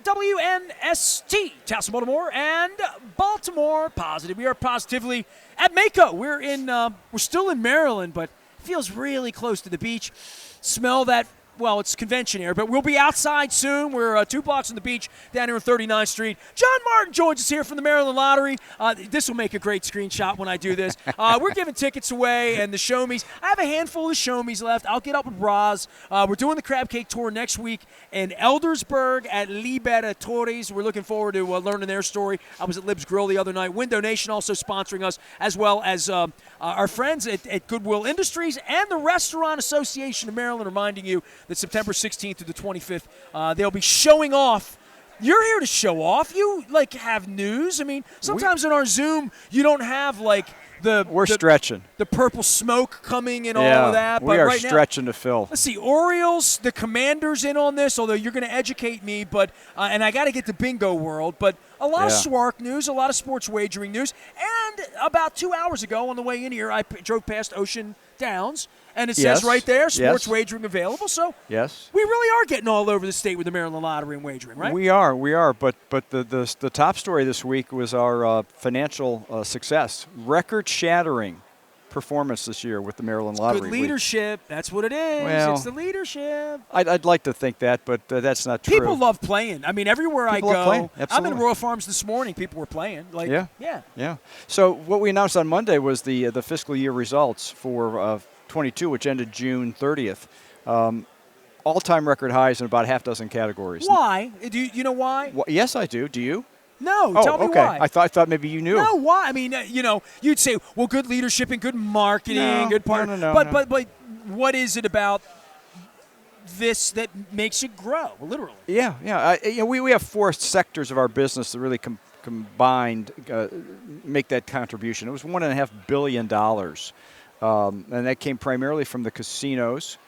WNST, Tassel, Baltimore, and Baltimore Positive. We are positively at MACo. We're still in Maryland, but it feels really close to the beach. Smell that. Well, it's convention air, but we'll be outside soon. We're 2 blocks from the beach down here on 39th Street. John Martin joins us here from the Maryland Lottery. This will make a great screenshot when I do this. We're giving tickets away and the show-me's. I have a handful of show-me's left. I'll get up with Roz. We're doing the Crab Cake Tour next week in Eldersburg at Liberatores. We're looking forward to learning their story. I was at Lib's Grill the other night. Window Nation also sponsoring us, as well as our friends at Goodwill Industries and the Restaurant Association of Maryland, reminding you that September 16th to the 25th, they'll be showing off. You're here to show off. You, have news. I mean, sometimes in our Zoom, you don't have, We're stretching. The purple smoke coming and all of that. But we are stretching to fill. Let's see. Orioles, the Commanders in on this, although you're going to educate me. But and I got to get to bingo world. But a lot of SWARC news, a lot of sports wagering news. And about 2 hours ago on the way in here, I drove past Ocean Downs. And it says right there, sports wagering available. So we really are getting all over the state with the Maryland Lottery and wagering, right? We are. But the top story this week was our financial success. Record-shattering performance this year with the Maryland Lottery. Good leadership. That's what it is. Well, it's the leadership. I'd like to think that, but that's not true. People love playing. I mean, everywhere people I love playing. go. I'm in Royal Farms this morning. People were playing. Yeah. So what we announced on Monday was the fiscal year results for 22, which ended June 30th. All-time record highs in about half dozen categories. Why? Do you know why? Well, yes, I do. Do you? No, tell me okay. why. I thought maybe you knew. No, why? I mean, you'd say, well, good leadership and good marketing, good part. No. But what is it about this that makes it grow, literally? Yeah. We have 4 sectors of our business that really combined make that contribution. It was $1.5 billion. And that came primarily from the casinos,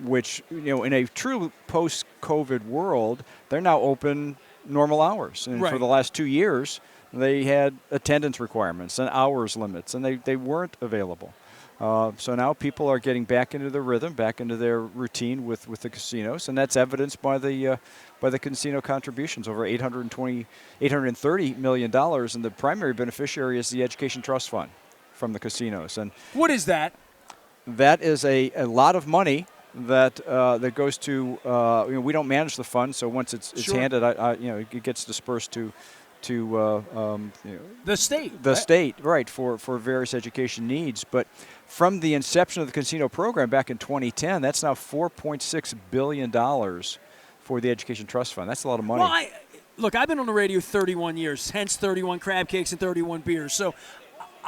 which, in a true post-COVID world, they're now open normal hours. And for the last 2 years, they had attendance requirements and hours limits, and they weren't available. So now people are getting back into their rhythm, back into their routine with the casinos, and that's evidenced by the casino contributions, over $830 million, and the primary beneficiary is the Education Trust Fund from the casinos. And what is that? That is a lot of money that goes to. We don't manage the fund, so once it's handed, it gets dispersed to the state. The state, right, for various education needs. But from the inception of the casino program back in 2010, that's now $4.6 billion for the Education Trust Fund. That's a lot of money. Well, look, I've been on the radio 31 years, hence 31 crab cakes and 31 beers. So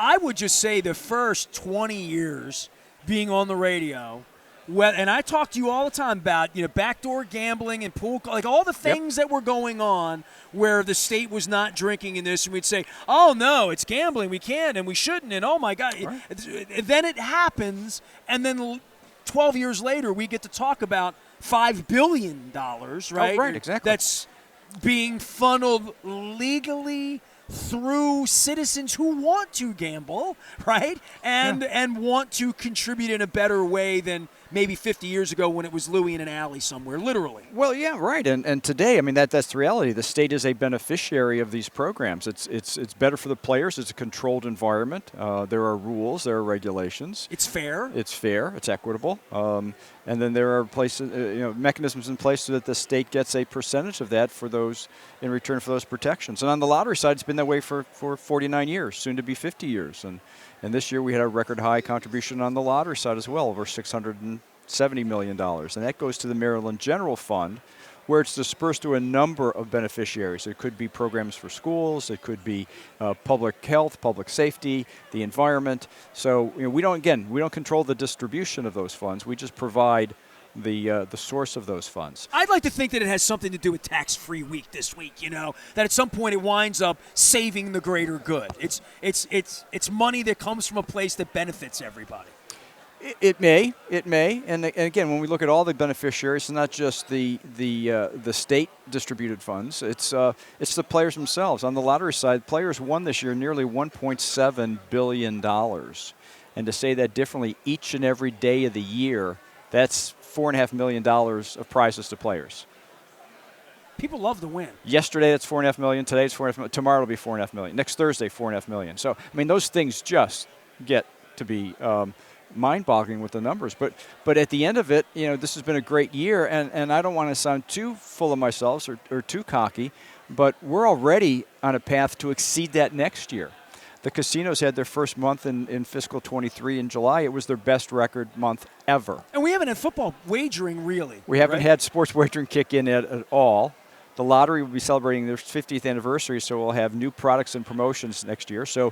I would just say the first 20 years being on the radio, and I talk to you all the time about, backdoor gambling and pool, all the things that were going on where the state was not drinking in this, and we'd say, oh, no, it's gambling. We can't and we shouldn't, and oh, my God. Right. Then it happens, and then 12 years later we get to talk about $5 billion, right? Oh, right, exactly. That's being funneled legally through citizens who want to gamble, right? And want to contribute in a better way than maybe 50 years ago when it was Louie in an alley somewhere, literally. Well, yeah, right. And today, I mean, that's the reality. The state is a beneficiary of these programs. It's better for the players. It's a controlled environment. There are rules. There are regulations. It's fair. It's equitable. And then there are places, mechanisms in place so that the state gets a percentage of that for those in return for those protections. And on the lottery side, it's been that way for 49 years, soon to be 50 years. And this year we had a record high contribution on the lottery side as well, over $670 million. And that goes to the Maryland General Fund, where it's dispersed to a number of beneficiaries. It could be programs for schools. It could be public health, public safety, the environment. So we don't control the distribution of those funds. We just provide the source of those funds. I'd like to think that it has something to do with tax-free week this week, that at some point it winds up saving the greater good. It's money that comes from a place that benefits everybody. It may, and again, when we look at all the beneficiaries, it's not just the state distributed funds. It's the players themselves. On the lottery side, players won this year nearly $1.7 billion, and to say that differently, each and every day of the year, that's $4.5 million of prizes to players. People love the win. Yesterday, it's $4.5 million. Today, it's $4.5 million. Tomorrow, it'll be $4.5 million. Next Thursday, $4.5 million. So, I mean, those things just get to be mind-boggling with the numbers. But at the end of it, this has been a great year, and I don't want to sound too full of myself or too cocky, but we're already on a path to exceed that next year. The casinos had their first month in fiscal 23 in July. It was their best record month ever. And we haven't had football wagering, really. We haven't had sports wagering kick in at all. The lottery will be celebrating their 50th anniversary, so we'll have new products and promotions next year. So,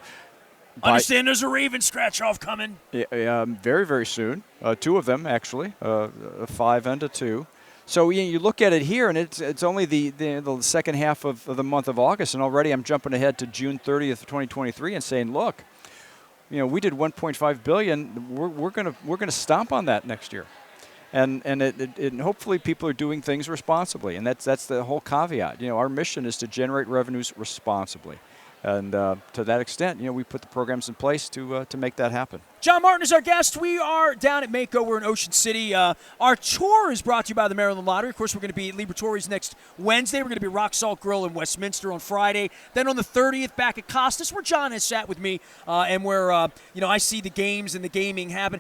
understand there's a Raven scratch-off coming. Very, very soon. 2 of them, actually, a 5 and a 2. So you look at it here, and it's only the second half of the month of August, and already I'm jumping ahead to June 30th of 2023 and saying, look, we did $1.5 billion. We're gonna stomp on that next year, and hopefully people are doing things responsibly, and that's the whole caveat. Our mission is to generate revenues responsibly. And to that extent, we put the programs in place to make that happen. John Martin is our guest. We are down at MACo. We're in Ocean City. Our tour is brought to you by the Maryland Lottery. Of course, we're going to be at Liberatore's next Wednesday. We're going to be at Rock Salt Grill in Westminster on Friday. Then on the 30th, back at Costas, where John has sat with me, and where I see the games and the gaming happen.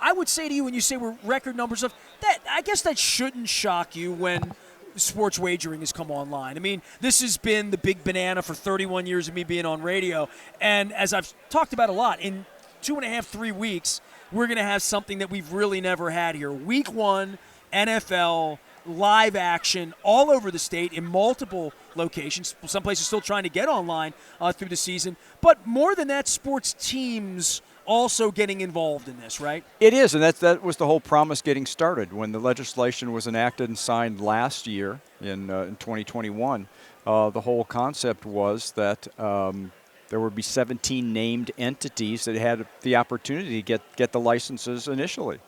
I would say to you, when you say we're record numbers of that, I guess that shouldn't shock you when sports wagering has come online. I mean, this has been the big banana for 31 years of me being on radio. And as I've talked about a lot, in 2.5, 3 weeks, we're going to have something that we've really never had here. Week 1, NFL, live action all over the state in multiple locations. Some places still trying to get online through the season. But more than that, sports teams also getting involved in this, right? It is, and that was the whole promise getting started. When the legislation was enacted and signed last year in 2021, the whole concept was that there would be 17 named entities that had the opportunity to get the licenses initially.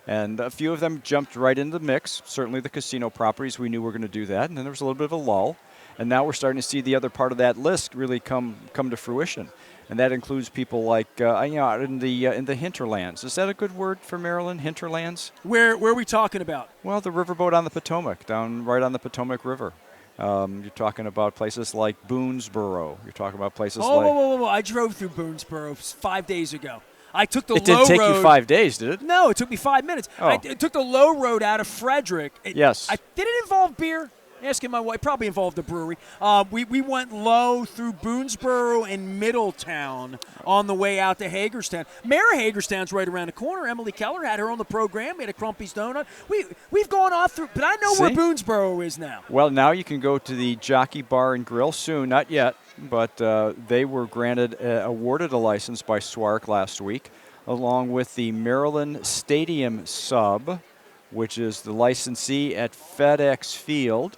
And a few of them jumped right into the mix. Certainly the casino properties, we knew were going to do that, and then there was a little bit of a lull. And now we're starting to see the other part of that list really come to fruition. And that includes people like out in the hinterlands. Is that a good word for Maryland? Hinterlands? Where are we talking about? Well, the riverboat on the Potomac, down right on the Potomac River. You're talking about places like Boonesboro. You're talking about places like. Whoa! I drove through Boonesboro 5 days ago. I took the low road. It didn't take you 5 days, did it? No, it took me 5 minutes. Oh. I took the low road out of Frederick. Yes. Did it involve beer? Asking my wife. It probably involved a brewery. We went low through Boonesboro and Middletown on the way out to Hagerstown. Mayor of Hagerstown's right around the corner. Emily Keller had her on the program. We had a Crumpy's Donut. We've gone off through, but I know where Boonesboro is now. Well, now you can go to the Jockey Bar and Grill soon. Not yet, but they were awarded a license by SWARC last week, along with the Maryland Stadium Sub, which is the licensee at FedEx Field,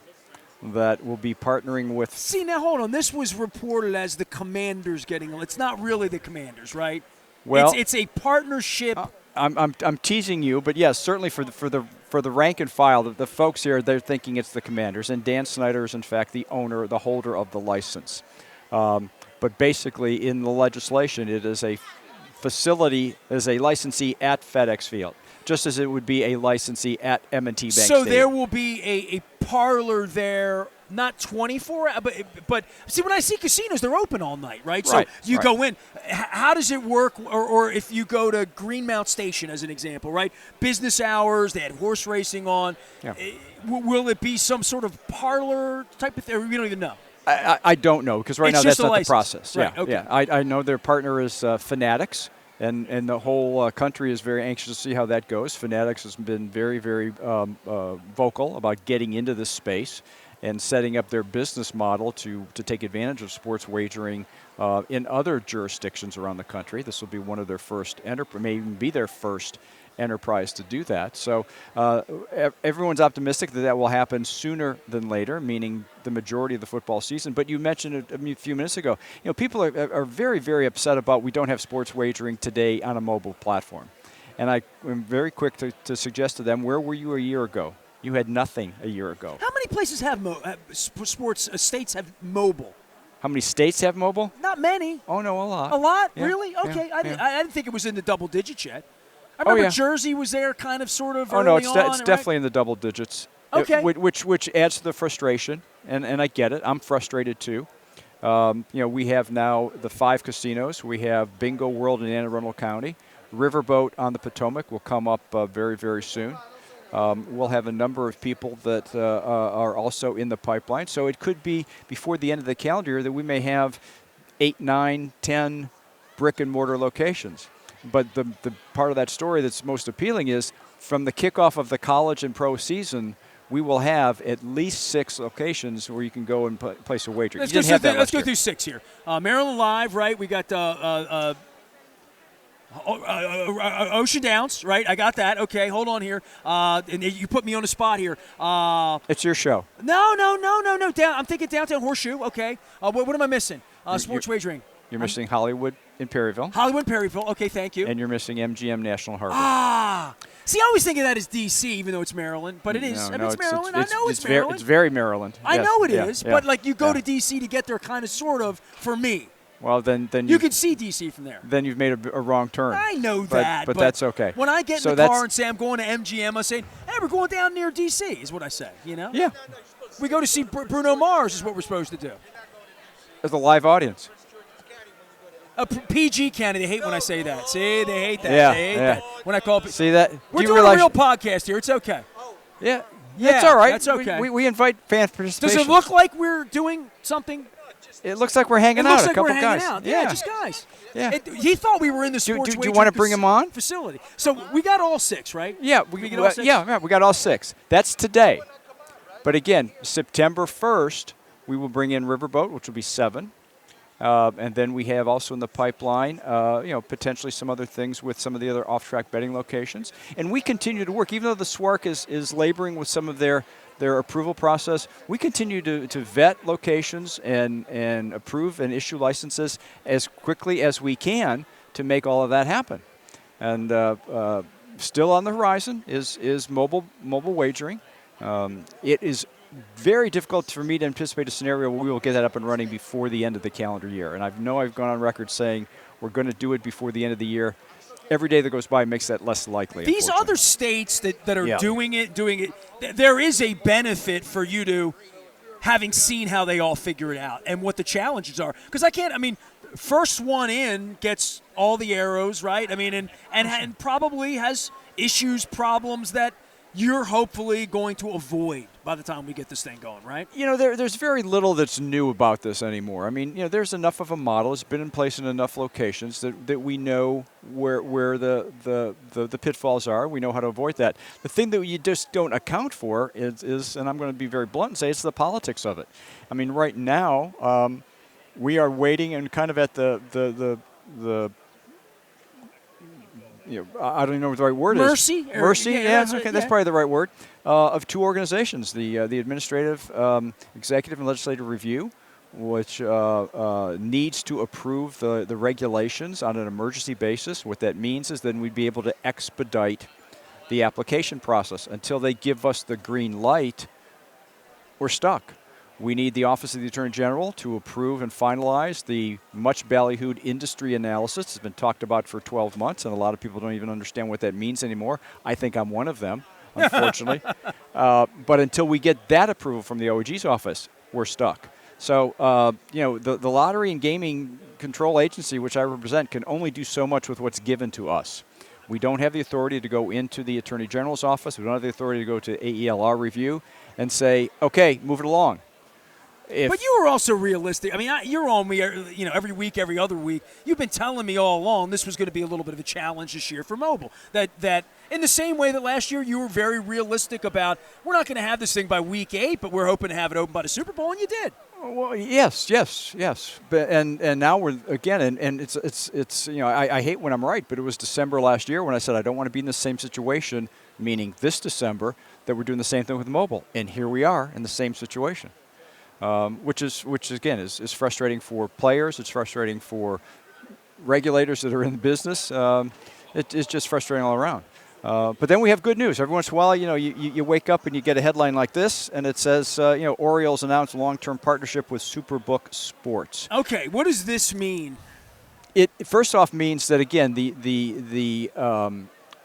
that will be partnering with. See, now hold on. This was reported as the Commanders getting. It's not really the Commanders, right? Well, it's a partnership. I'm teasing you, but yes, certainly for the rank and file, the folks here, they're thinking it's the Commanders, and Dan Snyder is in fact the holder of the license. But basically, in the legislation, it is a facility, is a licensee at FedEx Field, just as it would be a licensee at M&T Bank So Stadium. there will be a parlor there, not 24, but see, when I see casinos, they're open all night, right? So you go in. How does it work? Or if you go to Greenmount Station, as an example, right? Business hours, they had horse racing on. Yeah. Will it be some sort of parlor type of thing? We don't even know. I don't know, because right now that's not the process. Right, yeah, okay. yeah. I know their partner is Fanatics. And the whole country is very anxious to see how that goes. Fanatics has been very, very vocal about getting into this space and setting up their business model to take advantage of sports wagering in other jurisdictions around the country. This will be one of their first may even be their first enterprise to do that. So everyone's optimistic that will happen sooner than later, meaning the majority of the football season. But you mentioned it a few minutes ago. People are very, very upset about we don't have sports wagering today on a mobile platform. And I am very quick to suggest to them, where were you a year ago? You had nothing a year ago. How many places have sports states have mobile? How many states have mobile? Not many. Oh, no, a lot. A lot? Yeah. Really? Okay. Yeah. I didn't think it was in the double digits yet. I remember Jersey was there kind of sort of early on. It's definitely in the double digits. Okay. Which adds to the frustration, and I get it. I'm frustrated too. We have now the 5 casinos. We have Bingo World in Anne Arundel County. Riverboat on the Potomac will come up very, very soon. We'll have a number of people that are also in the pipeline. So it could be before the end of the calendar year that we may have 8, 9, 10 brick-and-mortar locations. But the part of that story that's most appealing is from the kickoff of the college and pro season, we will have at least 6 locations where you can go and place a wager. Let's go through 6 here. Maryland Live, right? We got Ocean Downs, right? I got that. Okay, hold on here. And you put me on the spot here. It's your show. No. I'm thinking Downtown Horseshoe. Okay. What am I missing? Sports wagering. You're missing Hollywood in Perryville. Hollywood, Perryville. Okay, thank you. And you're missing MGM National Harbor. See, I always think of that as D.C., even though it's Maryland. But it is. It's Maryland. I know it's Maryland. It's very Maryland. I know it is. But, like, you go to D.C. to get there kind of, sort of, for me. Well, then you can see D.C. from there. Then you've made a wrong turn. I know that. But that's okay. When I get in the car and say I'm going to MGM, I say, hey, we're going down near D.C., is what I say, you know? Yeah. We go to see Bruno Mars is what we're supposed to do. As a live audience. A PG County, they hate when I say that. See, they hate that. Yeah, they hate that. When I call see that? We're doing a real podcast here. It's okay. Yeah. That's all right. That's okay. We invite fan participation. Does it look like we're doing something? It looks like we're hanging out. A couple guys. Yeah, just guys. Yeah. He thought we were in the sports. Do you want to bring him on? Facility. So we got all 6, right? Yeah. We got all 6. That's today. But again, September 1st, we will bring in Riverboat, which will be 7. And then we have also in the pipeline, potentially some other things with some of the other off-track betting locations. And we continue to work, even though the SWARC is laboring with some of their approval process. We continue to vet locations and approve and issue licenses as quickly as we can to make all of that happen. And still on the horizon is mobile wagering. It is very difficult for me to anticipate a scenario where we will get that up and running before the end of the calendar year. And I've gone on record saying we're going to do it before the end of the year. Every day that goes by makes that less likely. These other states that are doing it, there is a benefit for you to having seen how they all figure it out and what the challenges are. Because first one in gets all the arrows, right? And probably has problems that you're hopefully going to avoid by the time we get this thing going, right? There's very little that's new about this anymore. There's enough of a model. It's been in place in enough locations that we know where the pitfalls are. We know how to avoid that. The thing that you just don't account for is, and I'm going to be very blunt and say, it's the politics of it. Right now, we are waiting and kind of at the I don't even know what the right word Mercy? is. Mercy? Yeah, okay, that's probably the right word. Of 2 organizations, the Administrative, Executive, and Legislative Review, which needs to approve the regulations on an emergency basis. What that means is then we'd be able to expedite the application process. Until they give us the green light, we're stuck. We need the Office of the Attorney General to approve and finalize the much ballyhooed industry analysis. It's been talked about for 12 months, and a lot of people don't even understand what that means anymore. I think I'm one of them, unfortunately. But until we get that approval from the OAG's office, we're stuck. So, the Lottery and Gaming Control Agency, which I represent, can only do so much with what's given to us. We don't have the authority to go into the Attorney General's office. We don't have the authority to go to AELR review and say, okay, move it along. But you were also realistic. You're on me, every week, every other week. You've been telling me all along this was going to be a little bit of a challenge this year for mobile. That in the same way that last year you were very realistic about we're not going to have this thing by week 8, but we're hoping to have it open by the Super Bowl, and you did. Well, yes. But, and now we're again, and it's I hate when I'm right, but it was December last year when I said I don't want to be in the same situation, meaning this December, that we're doing the same thing with mobile, and here we are in the same situation. Which again is frustrating for players. It's frustrating for regulators that are in the business. It's just frustrating all around. But then we have good news. Every once in a while, you wake up and you get a headline like this, and it says, Orioles announced long-term partnership with Superbook Sports. Okay, what does this mean? It first off means that again the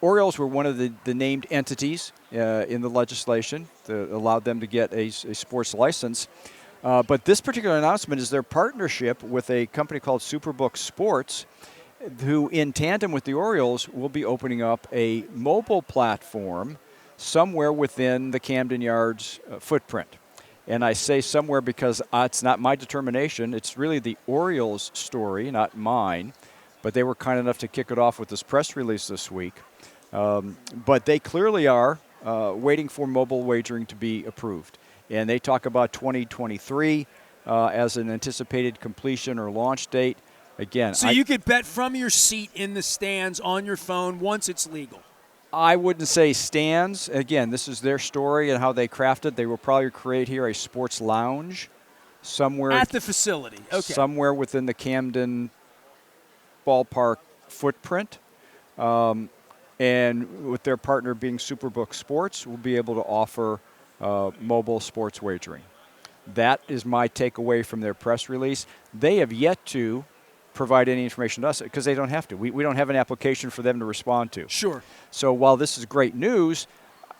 Orioles were one of the named entities in the legislation that allowed them to get a sports license. But this particular announcement is their partnership with a company called Superbook Sports, who, in tandem with the Orioles, will be opening up a mobile platform somewhere within the Camden Yards footprint. And I say somewhere because it's not my determination. It's really the Orioles' story, not mine. But they were kind enough to kick it off with this press release this week. But they clearly are waiting for mobile wagering to be approved. And they talk about 2023 as an anticipated completion or launch date. Again, so you could bet from your seat in the stands on your phone once it's legal. I wouldn't say stands. Again, this is their story and how they crafted. They will probably create here a sports lounge somewhere at the facility. Okay. Somewhere within the Camden ballpark footprint. And with their partner being Superbook Sports, we'll be able to offer mobile sports wagering. That is my takeaway from their press release. They have yet to provide any information to us because they don't have to. We don't have an application for them to respond to. Sure. So while this is great news,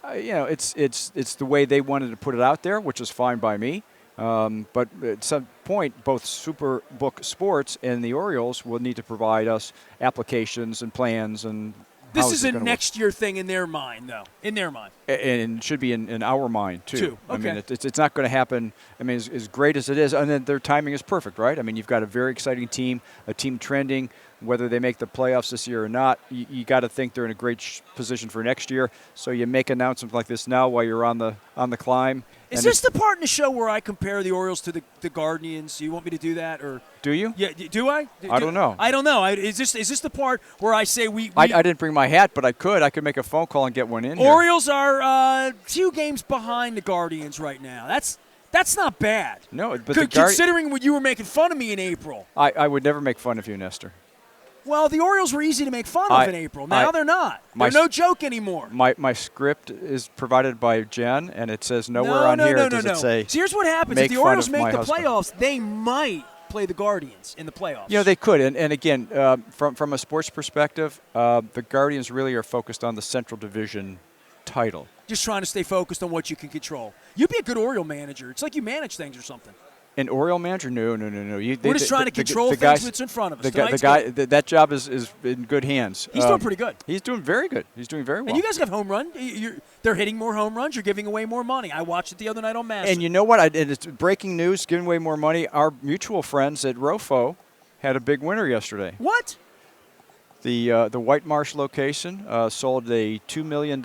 it's the way they wanted to put it out there, which is fine by me. But at some point, both Superbook Sports and the Orioles will need to provide us applications and plans and. This is a next year thing in their mind, though. In their mind. And it should be in our mind, too. Okay. I mean, it's not going to happen. I mean, as great as it is, and then their timing is perfect, right? I mean, you've got a very exciting team, a team trending. Whether they make the playoffs this year or not, you got to think they're in a great position for next year. So you make announcements like this now while you're on the climb. Is this the part in the show where I compare the Orioles to the Guardians? Do you want me to do that, or do you? Yeah, do I? I don't know. I don't know. Is this the part where I say we I didn't bring my hat, but I could make a phone call and get one in. Orioles are 2 games behind the Guardians right now. That's not bad. No, but considering what you were making fun of me in April. I would never make fun of you, Nestor. Well, the Orioles were easy to make fun of in April. Now they're not. They're no joke anymore. My script is provided by Jen, and it says nowhere on here does it say. So here's what happens. If the Orioles make the playoffs, they might play the Guardians in the playoffs. You know, they could. And again, from a sports perspective, the Guardians really are focused on the Central Division title. Just trying to stay focused on what you can control. You'd be a good Oriole manager. It's like you manage things or something. An Oriole manager? No. We're just trying to control things that's in front of us. That job is in good hands. He's doing pretty good. He's doing very good. He's doing very well. And you guys have home run. They're hitting more home runs. You're giving away more money. I watched it the other night on MACo. And you know what? It's breaking news, giving away more money. Our mutual friends at ROFO had a big winner yesterday. What? The White Marsh location sold a $2 million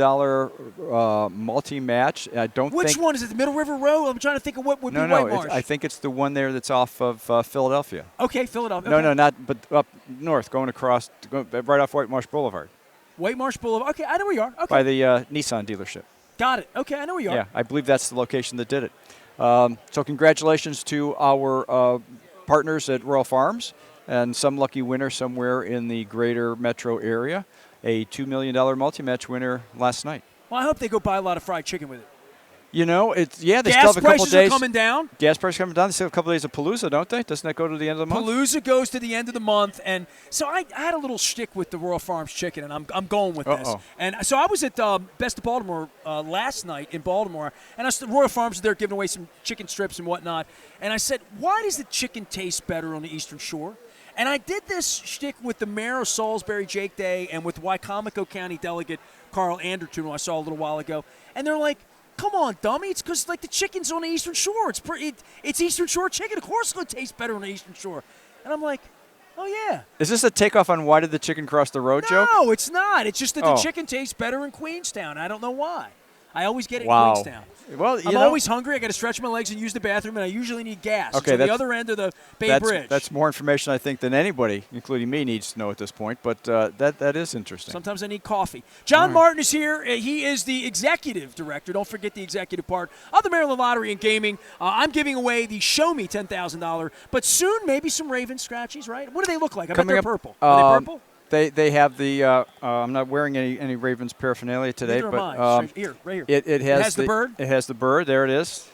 multi-match. Which one is it? The Middle River Row? I'm trying to think of what would be White Marsh. I think it's the one there that's off of Philadelphia. Okay, Philadelphia. No, not but up north, going right off White Marsh Boulevard. White Marsh Boulevard. Okay, I know where you are. Okay. By the Nissan dealership. Got it. Okay, I know where you are. Yeah, I believe that's the location that did it. So congratulations to our partners at Royal Farms. And some lucky winner somewhere in the greater metro area, a $2 million multi-match winner last night. Well, I hope they go buy a lot of fried chicken with it. You know, they still have a couple days. Gas prices are coming down. Gas prices are coming down. They still have a couple days of Palooza, don't they? Doesn't that go to the end of the month? Palooza goes to the end of the month, and so I had a little shtick with the Royal Farms chicken, and I'm going with this. And so I was at Best of Baltimore last night in Baltimore, and the Royal Farms are there giving away some chicken strips and whatnot. And I said, why does the chicken taste better on the Eastern Shore? And I did this shtick with the mayor of Salisbury, Jake Day, and with Wycomico County delegate Carl Anderton, who I saw a little while ago. And they're like, come on, dummy. It's because, like, the chicken's on the Eastern Shore. It's Eastern Shore chicken. Of course it's going to taste better on the Eastern Shore. And I'm like, oh, yeah. Is this a takeoff on why did the chicken cross the road joke? No, it's not. It's just that the chicken tastes better in Queenstown. I don't know why. I always get it in Queenstown. Well, I'm always hungry. I got to stretch my legs and use the bathroom, and I usually need gas. Okay, it's on the other end of the Bay Bridge. That's more information, I think, than anybody, including me, needs to know at this point. But that is interesting. Sometimes I need coffee. John Martin is here. He is the executive director. Don't forget the executive part of the Maryland Lottery and Gaming. I'm giving away the Show Me $10,000, but soon maybe some Raven scratchies, right? What do they look like? I bet they're purple. Are they purple? They have the. I'm not wearing any Ravens paraphernalia today, Neither but am I. Right here. It has the bird. It has the bird. There it is.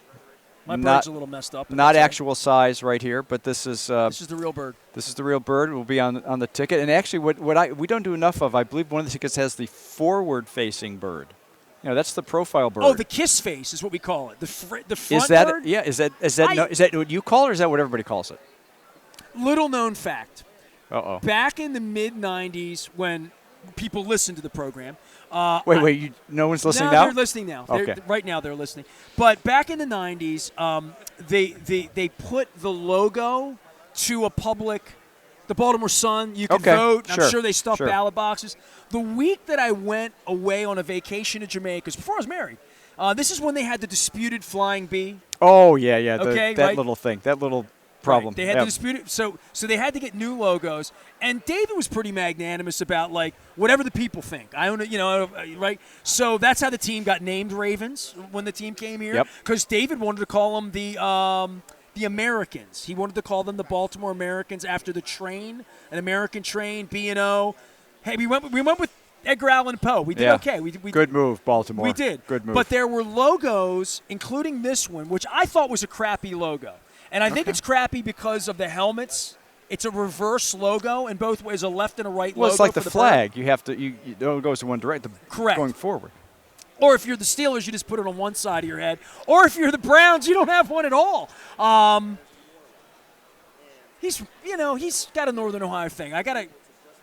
My bird's a little messed up. Not actual size right here, but this is the real bird. This is the real bird. It will be on the ticket. And actually, we don't do enough of, I believe one of the tickets has the forward-facing bird. That's the profile bird. Oh, the kiss face is what we call it. The front bird? Yeah, is that what you call it, or is that what everybody calls it? Little known fact. Uh-oh. Back in the mid-'90s when people listened to the program. Wait, no one's listening now? They're listening now. Okay. Right now they're listening. But back in the 90s, they put the logo to a public, the Baltimore Sun. You can vote. Sure. I'm sure they stuffed ballot boxes. The week that I went away on a vacation to Jamaica, because before I was married, this is when they had the disputed flying bee. Oh, yeah. That little thing, that little problem. Right. They had to dispute it, so they had to get new logos. And David was pretty magnanimous about whatever the people think. I own it, right? So that's how the team got named Ravens when the team came here. Because David wanted to call them the Americans. He wanted to call them the Baltimore Americans after the train, an American train, B&O. Hey, we went with Edgar Allan Poe. We did okay. We good move, Baltimore. We did. Good move. But there were logos, including this one, which I thought was a crappy logo. And I think it's crappy because of the helmets. It's a reverse logo in both ways, a left and a right logo. Well, it's like for the flag. You have to, it only goes in one direction. Correct. Going forward. Or if you're the Steelers, you just put it on one side of your head. Or if you're the Browns, you don't have one at all. He's got a Northern Ohio thing.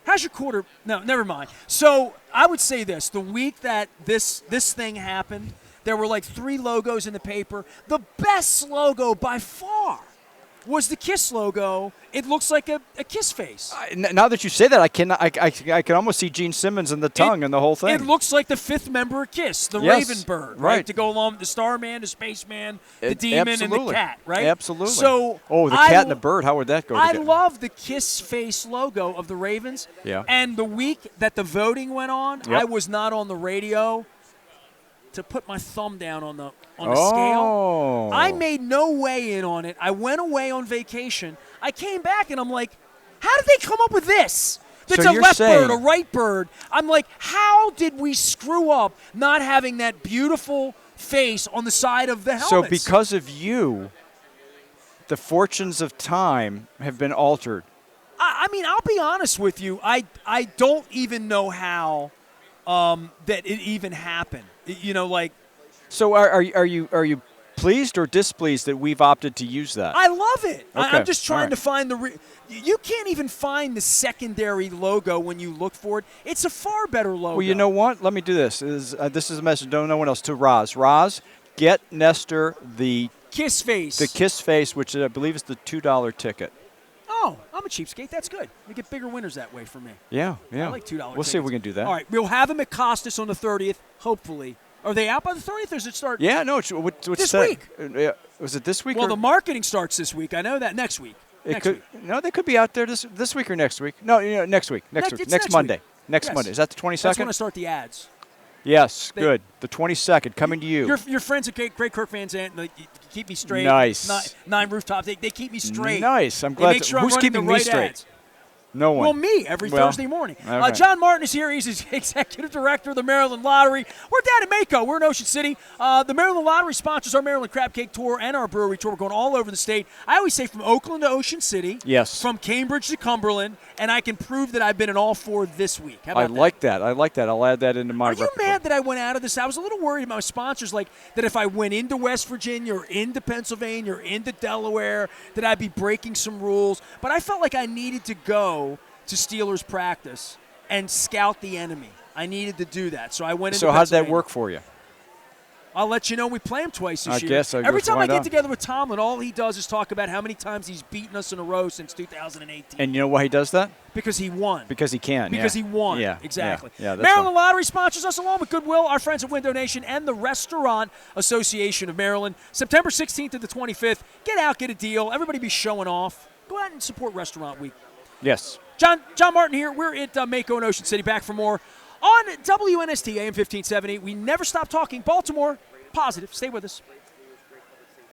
How's your quarter? No, never mind. So I would say this. The week that this thing happened, there were 3 logos in the paper. The best logo by far was the KISS logo. It looks like a kiss face. Now that you say that, I can almost see Gene Simmons and the tongue and the whole thing. It looks like the 5th member of KISS, the Raven bird, right? To go along with the Starman, the Spaceman, the Demon, and the cat, right? Absolutely. So the cat and the bird, how would that go together? I love the KISS face logo of the Ravens. Yeah. And the week that the voting went on, I was not on the radio to put my thumb down on the scale. I made no weigh in on it. I went away on vacation. I came back and I'm like, how did they come up with this? That's a left bird, a right bird. I'm like, how did we screw up not having that beautiful face on the side of the helmets? So because of you, the fortunes of time have been altered. I mean, I'll be honest with you. I don't even know how that it even happened. So are you pleased or displeased that we've opted to use that? I love it. Okay. I'm just trying to find you can't even find the secondary logo when you look for it. It's a far better logo. Well, you know what? Let me do this. This is a message. Don't know one else. To Roz. Roz, get Nestor the KISS face. The KISS face, which I believe is the $2 ticket. Oh, I'm a cheapskate. That's good. We get bigger winners that way for me. Yeah. I like $2 We'll see if we can do that. All right. We'll have them at Costas on the 30th, hopefully. Are they out by the 30th, or does it start? Yeah, no. What's this week? Was it this week? Well, the marketing starts this week. I know that. Next week. No, they could be out there this week or next week. No, next week. Next Monday. Next Monday. Is that the 22nd? That's when I start the ads. Yes, good. The 22nd, coming to you. Your friends at Great Kirk Van Zandt keep me straight. Nice. Nine rooftops. They keep me straight. Nice. I'm glad. Who's keeping me straight? Ads. No one. Well, me every Thursday morning. Okay. John Martin is here. He's the executive director of the Maryland Lottery. We're down in MACo. We're in Ocean City. The Maryland Lottery sponsors our Maryland Crab Cake Tour and our brewery tour. We're going all over the state. I always say from Oakland to Ocean City. Yes. From Cambridge to Cumberland. And I can prove that I've been in all 4 this week. How about that? I like that. I'll add that into my repertoire. Are you mad that I went out of this? I was a little worried about my sponsors, that if I went into West Virginia or into Pennsylvania or into Delaware, that I'd be breaking some rules. But I felt like I needed to go to Steelers practice and scout the enemy. I needed to do that. So I went into So how did that work for you? I'll let you know. We play him twice this year. Guess Every time I get together with Tomlin, all he does is talk about how many times he's beaten us in a row since 2018. And you know why he does that? Because he won. Because he can. Because he won. Yeah. Exactly. Yeah, Maryland Lottery sponsors us along with Goodwill, our friends at Window Nation, and the Restaurant Association of Maryland. September 16th to the 25th. Get out, get a deal. Everybody be showing off. Go out and support Restaurant Week. Yes. John Martin here. We're at MACo in Ocean City. Back for more on WNST AM 1570. We never stop talking Baltimore. Positive. Stay with us.